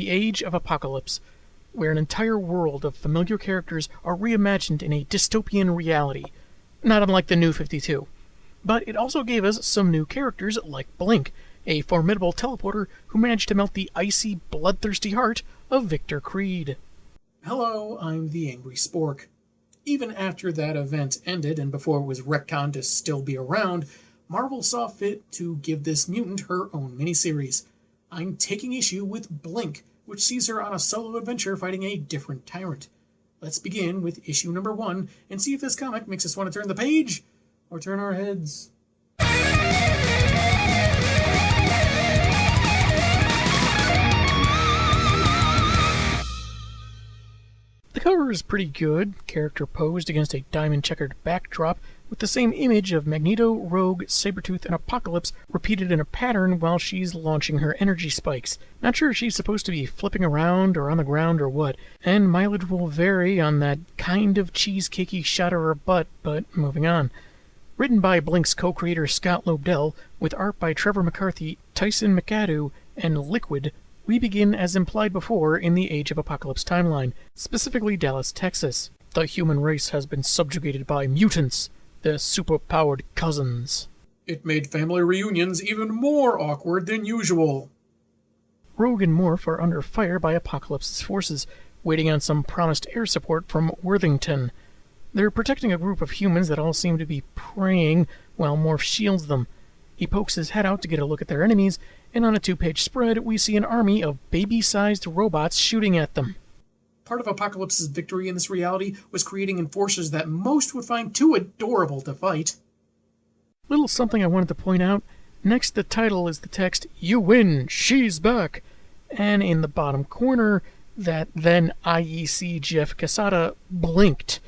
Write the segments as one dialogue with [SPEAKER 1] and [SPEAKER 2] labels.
[SPEAKER 1] the Age of Apocalypse, where an entire world of familiar characters are reimagined in a dystopian reality, not unlike the New 52. But it also gave us some new characters like Blink, a formidable teleporter who managed to melt the icy, bloodthirsty heart of Victor Creed.
[SPEAKER 2] Hello, I'm the Angry Spork. Even after that event ended and before it was retconned to still be around, Marvel saw fit to give this mutant her own miniseries. I'm taking issue with Blink, which sees her on a solo adventure fighting a different tyrant. Let's begin with issue number 1 and see if this comic makes us want to turn the page or turn our heads.
[SPEAKER 1] The cover is pretty good, character posed against a diamond-checkered backdrop with the same image of Magneto, Rogue, Sabretooth, and Apocalypse repeated in a pattern while she's launching her energy spikes. Not sure if she's supposed to be flipping around or on the ground or what, and mileage will vary on that kind of cheesecakey shot of her butt, but moving on. Written by Blink's co-creator Scott Lobdell, with art by Trevor McCarthy, Tyson McAdoo, and Liquid, we begin as implied before in the Age of Apocalypse timeline, specifically Dallas, Texas. The human race has been subjugated by mutants, their superpowered cousins.
[SPEAKER 2] It made family reunions even more awkward than usual.
[SPEAKER 1] Rogue and Morph are under fire by Apocalypse's forces, waiting on some promised air support from Worthington. They're protecting a group of humans that all seem to be praying while Morph shields them. He pokes his head out to get a look at their enemies, and on a 2-page spread, we see an army of baby-sized robots shooting at them.
[SPEAKER 2] Part of Apocalypse's victory in this reality was creating enforcers that most would find too adorable to fight.
[SPEAKER 1] Little something I wanted to point out. Next to the title is the text, "You win, she's back." And in the bottom corner, that then IEC Jeff Quesada blinked.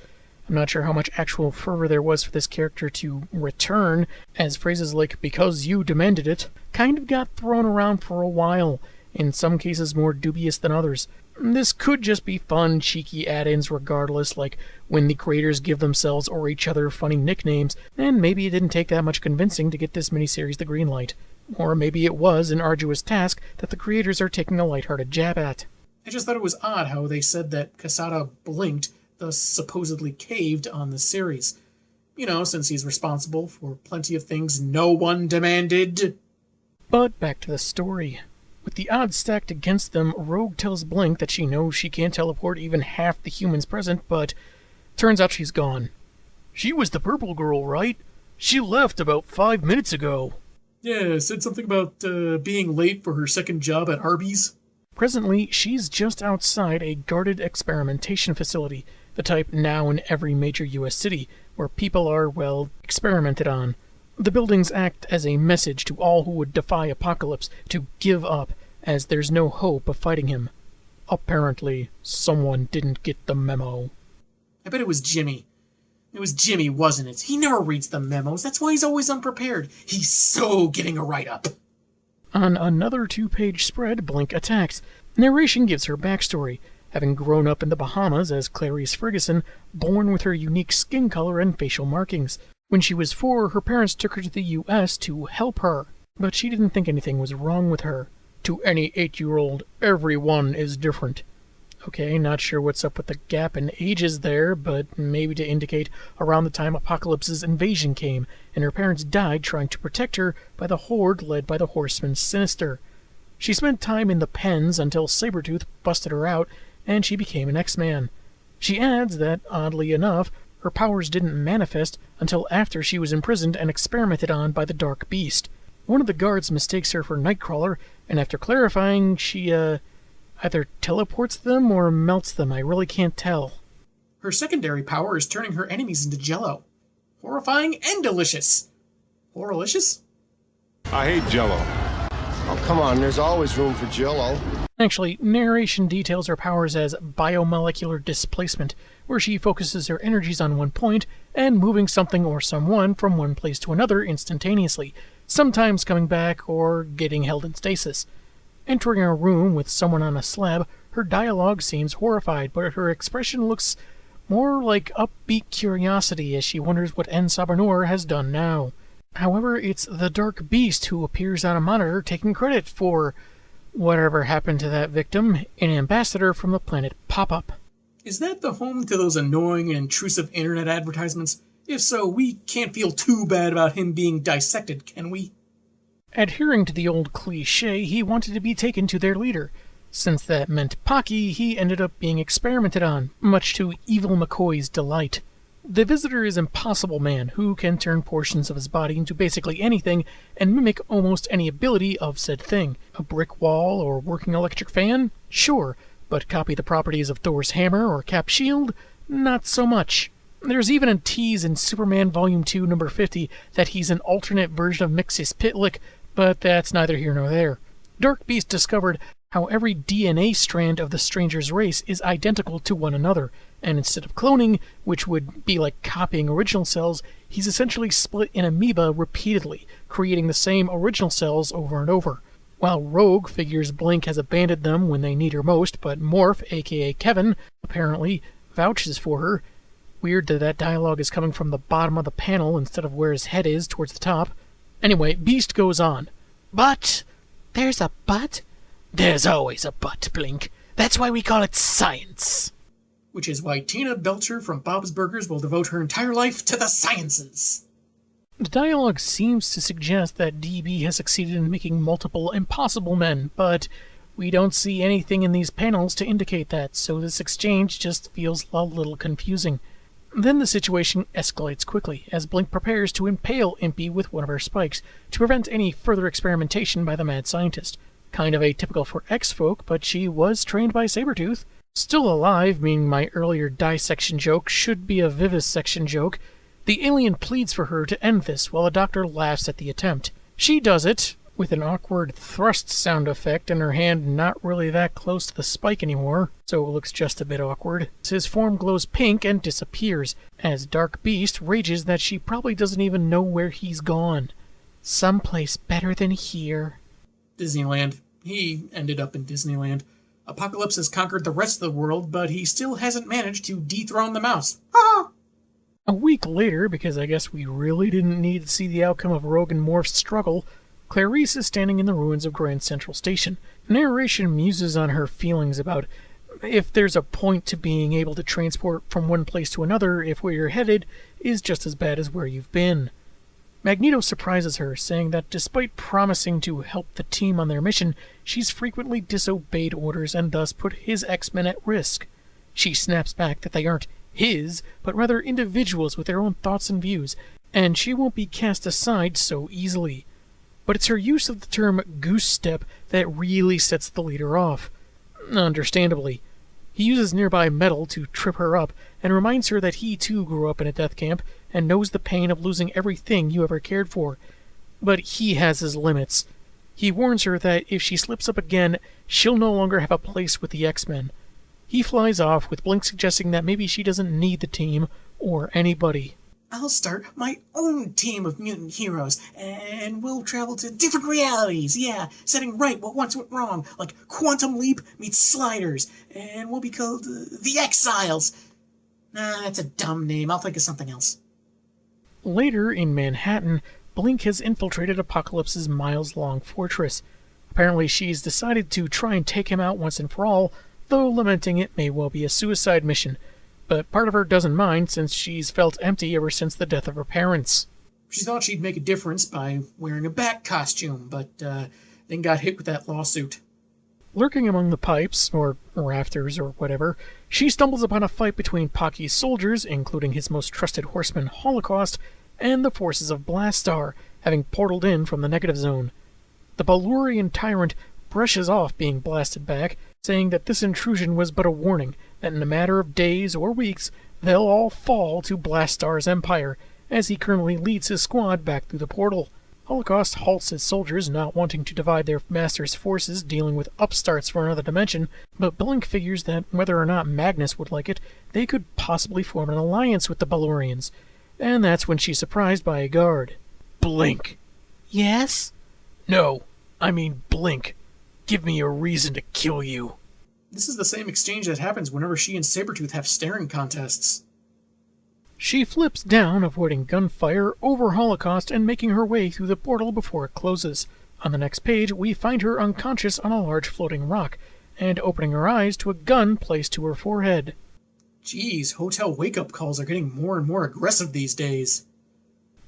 [SPEAKER 1] I'm not sure how much actual fervor there was for this character to return, as phrases like, "because you demanded it," kind of got thrown around for a while, in some cases more dubious than others. This could just be fun, cheeky add-ins regardless, like when the creators give themselves or each other funny nicknames, and maybe it didn't take that much convincing to get this miniseries the green light. Or maybe it was an arduous task that the creators are taking a lighthearted jab at.
[SPEAKER 2] I just thought it was odd how they said that Quesada blinked, thus supposedly caved on the series. You know, since he's responsible for plenty of things no one demanded.
[SPEAKER 1] But back to the story. With the odds stacked against them, Rogue tells Blink that she knows she can't teleport even half the humans present, but turns out she's gone. "She was the purple girl, right? She left about 5 minutes ago."
[SPEAKER 2] Yeah, said something about being late for her second job at Arby's.
[SPEAKER 1] Presently, she's just outside a guarded experimentation facility, the type now in every major U.S. city, where people are, well, experimented on. The buildings act as a message to all who would defy Apocalypse to give up, as there's no hope of fighting him. Apparently, someone didn't get the memo.
[SPEAKER 2] I bet it was Jimmy. It was Jimmy, wasn't it? He never reads the memos. That's why he's always unprepared. He's so getting a write-up.
[SPEAKER 1] On another 2-page spread, Blink attacks. Narration gives her backstory, having grown up in the Bahamas as Clarice Ferguson, born with her unique skin color and facial markings. When she was 4, her parents took her to the U.S. to help her, but she didn't think anything was wrong with her. To any 8-year-old, everyone is different. Okay, not sure what's up with the gap in ages there, but maybe to indicate around the time Apocalypse's invasion came, and her parents died trying to protect her by the horde led by the Horseman Sinister. She spent time in the pens until Sabretooth busted her out, and she became an X-Man. She adds that, oddly enough, her powers didn't manifest until after she was imprisoned and experimented on by the Dark Beast. One of the guards mistakes her for Nightcrawler, and after clarifying, she, either teleports them or melts them. I really can't tell.
[SPEAKER 2] Her secondary power is turning her enemies into jello. Horrifying and delicious. Horrorlicious?
[SPEAKER 3] I hate jello.
[SPEAKER 4] Oh, come on, there's always room for jello.
[SPEAKER 1] Actually, narration details her powers as biomolecular displacement, where she focuses her energies on one point and moving something or someone from one place to another instantaneously, sometimes coming back or getting held in stasis. Entering a room with someone on a slab, her dialogue seems horrified, but her expression looks more like upbeat curiosity as she wonders what En Saba Nur has done now. However, it's the Dark Beast who appears on a monitor taking credit for Whatever happened to that victim? An ambassador from the planet Pop-Up.
[SPEAKER 2] Is that the home to those annoying and intrusive internet advertisements? If so, we can't feel too bad about him being dissected, can we?
[SPEAKER 1] Adhering to the old cliché, he wanted to be taken to their leader. Since that meant Pocky, he ended up being experimented on, much to Evil McCoy's delight. The Visitor is Impossible Man, who can turn portions of his body into basically anything and mimic almost any ability of said thing. A brick wall or working electric fan? Sure, but copy the properties of Thor's hammer or Cap's shield? Not so much. There's even a tease in Superman Volume 2, number 50, that he's an alternate version of Mixis Pitlick, but that's neither here nor there. Dark Beast discovered how every DNA strand of the stranger's race is identical to one another, and instead of cloning, which would be like copying original cells, he's essentially split an amoeba repeatedly, creating the same original cells over and over. While Rogue figures Blink has abandoned them when they need her most, but Morph, aka Kevin, apparently vouches for her. Weird that that dialogue is coming from the bottom of the panel instead of where his head is, towards the top. Anyway, Beast goes on. But? There's a but? There's always a but, Blink. That's why we call it science.
[SPEAKER 2] Which is why Tina Belcher from Bob's Burgers will devote her entire life to the sciences.
[SPEAKER 1] The dialogue seems to suggest that DB has succeeded in making multiple impossible men, but we don't see anything in these panels to indicate that, so this exchange just feels a little confusing. Then the situation escalates quickly, as Blink prepares to impale Impy with one of her spikes, to prevent any further experimentation by the mad scientist. Kind of atypical for X-Folk, but she was trained by Sabretooth. Still alive, meaning my earlier dissection joke should be a vivisection joke. The alien pleads for her to end this, while the doctor laughs at the attempt. She does it, with an awkward thrust sound effect and her hand not really that close to the spike anymore, so it looks just a bit awkward. His form glows pink and disappears, as Dark Beast rages that she probably doesn't even know where he's gone. Someplace better than here.
[SPEAKER 2] Disneyland. He ended up in Disneyland. Apocalypse has conquered the rest of the world, but he still hasn't managed to dethrone the mouse. Ha!
[SPEAKER 1] A week later, because I guess we really didn't need to see the outcome of Rogue and Morph's struggle, Clarice is standing in the ruins of Grand Central Station. Narration muses on her feelings about if there's a point to being able to transport from one place to another if where you're headed is just as bad as where you've been. Magneto surprises her, saying that despite promising to help the team on their mission, she's frequently disobeyed orders and thus put his X-Men at risk. She snaps back that they aren't his, but rather individuals with their own thoughts and views, and she won't be cast aside so easily. But it's her use of the term goose step that really sets the leader off. Understandably. He uses nearby metal to trip her up and reminds her that he too grew up in a death camp and knows the pain of losing everything you ever cared for. But he has his limits. He warns her that if she slips up again, she'll no longer have a place with the X-Men. He flies off, with Blink suggesting that maybe she doesn't need the team or anybody.
[SPEAKER 2] I'll start my own team of mutant heroes, and we'll travel to different realities, setting right what once went wrong, like Quantum Leap meets Sliders, and we'll be called the Exiles. Nah, that's a dumb name. I'll think of something else.
[SPEAKER 1] Later, in Manhattan, Blink has infiltrated Apocalypse's miles-long fortress. Apparently she's decided to try and take him out once and for all, though lamenting it may well be a suicide mission. But part of her doesn't mind, since she's felt empty ever since the death of her parents.
[SPEAKER 2] She thought she'd make a difference by wearing a bat costume, but then got hit with that lawsuit.
[SPEAKER 1] Lurking among the pipes, or rafters, or whatever, she stumbles upon a fight between Pocky's soldiers, including his most trusted horseman Holocaust, and the forces of Blastar, having portaled in from the negative zone. The Balurian tyrant brushes off being blasted back, saying that this intrusion was but a warning, that in a matter of days or weeks, they'll all fall to Blastar's empire, as he currently leads his squad back through the portal. Holocaust halts his soldiers, not wanting to divide their master's forces dealing with upstarts from another dimension, but Blink figures that whether or not Magnus would like it, they could possibly form an alliance with the Balurians, and that's when she's surprised by a guard. Blink. Yes? No, I mean Blink. Give me a reason to kill you.
[SPEAKER 2] This is the same exchange that happens whenever she and Sabretooth have staring contests.
[SPEAKER 1] She flips down, avoiding gunfire, over Holocaust and making her way through the portal before it closes. On the next page, we find her unconscious on a large floating rock, and opening her eyes to a gun placed to her forehead.
[SPEAKER 2] Geez, hotel wake-up calls are getting more and more aggressive these days.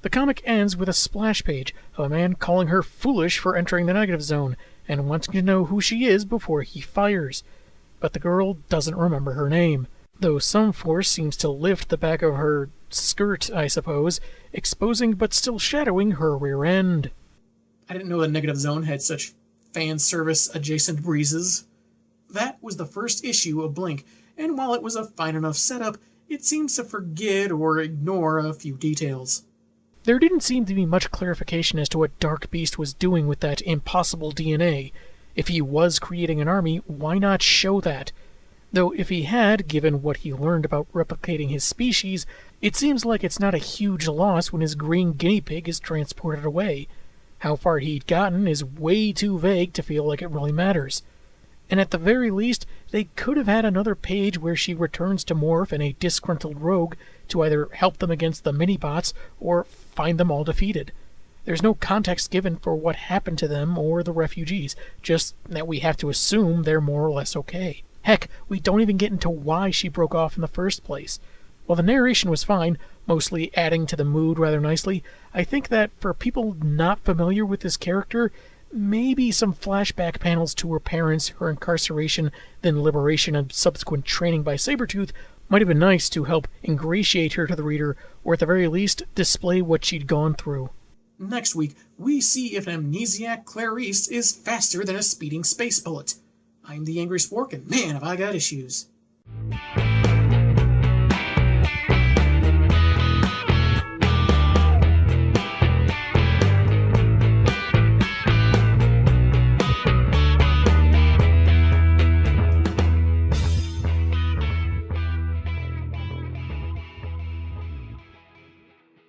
[SPEAKER 1] The comic ends with a splash page of a man calling her foolish for entering the negative zone, and wanting to know who she is before he fires. But the girl doesn't remember her name, though some force seems to lift the back of her skirt, I suppose, exposing but still shadowing her rear end.
[SPEAKER 2] I didn't know the negative zone had such fan service adjacent breezes. That was the first issue of Blink, and while it was a fine enough setup, it seems to forget or ignore a few details.
[SPEAKER 1] There didn't seem to be much clarification as to what Dark Beast was doing with that impossible DNA. If he was creating an army, why not show that? Though if he had, given what he learned about replicating his species, it seems like it's not a huge loss when his green guinea pig is transported away. How far he'd gotten is way too vague to feel like it really matters. And at the very least, they could have had another page where she returns to Morph and a disgruntled rogue to either help them against the mini-bots or find them all defeated. There's no context given for what happened to them or the refugees, just that we have to assume they're more or less okay. Heck, we don't even get into why she broke off in the first place. While the narration was fine, mostly adding to the mood rather nicely, I think that for people not familiar with this character, maybe some flashback panels to her parents, her incarceration, then liberation and subsequent training by Sabretooth might have been nice to help ingratiate her to the reader, or at the very least, display what she'd gone through.
[SPEAKER 2] Next week, we see if an amnesiac Clarice is faster than a speeding space bullet. I'm the Angry Spork, and man, have I got issues.